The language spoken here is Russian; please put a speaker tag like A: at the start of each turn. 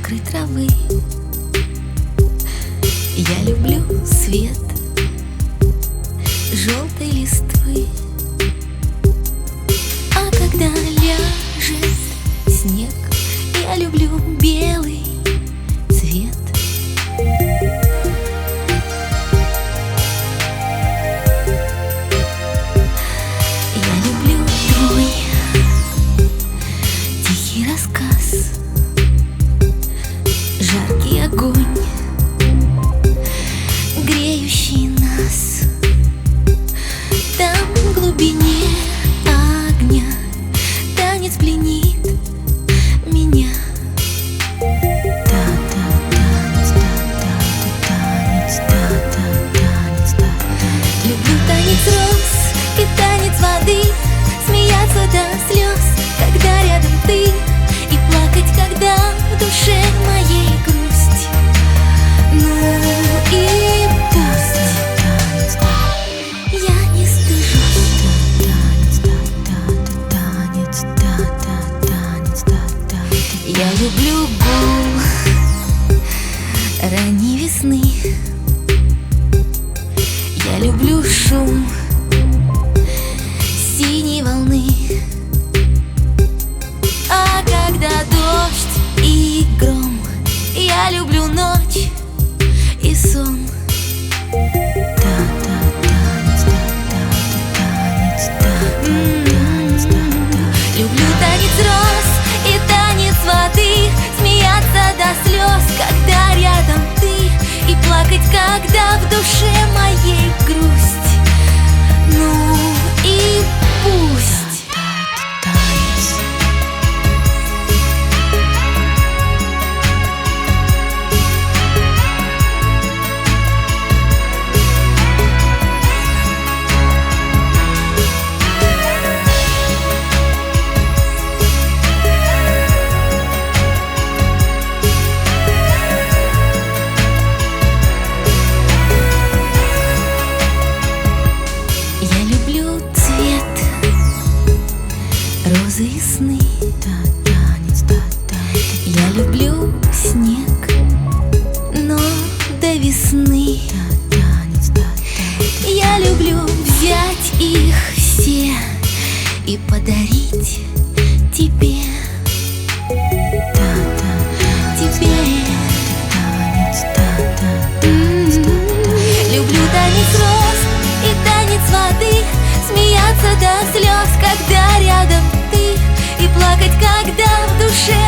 A: мокрой травы. Я люблю свет желтой листвы. А когда ляжет снег, я люблю белый цвет. Я люблю твой тихий рассказ, жаркий огонь, греющий нас. Там в глубине огня танец пленит меня. Люблю танец роз и танец воды, смеяться до слез, когда рядом ты, и плакать, когда в душе моей грусть. Ну и пусть, я не стыжусь. Я люблю гул ранней весны. Я люблю шум синей волны. А когда дождь и гром, я люблю ночь и сон. Люблю танец роз и танец воды, смеяться до слез, когда рядом ты, и плакать, когда в душе моей грусть. Ну и пусть. Розы и сны. Я люблю снег, но до весны. Я люблю взять их все и подарить тебе. Люблю танец роз и танец воды, смеяться до слез, когда рядом ты, и плакать, когда в душе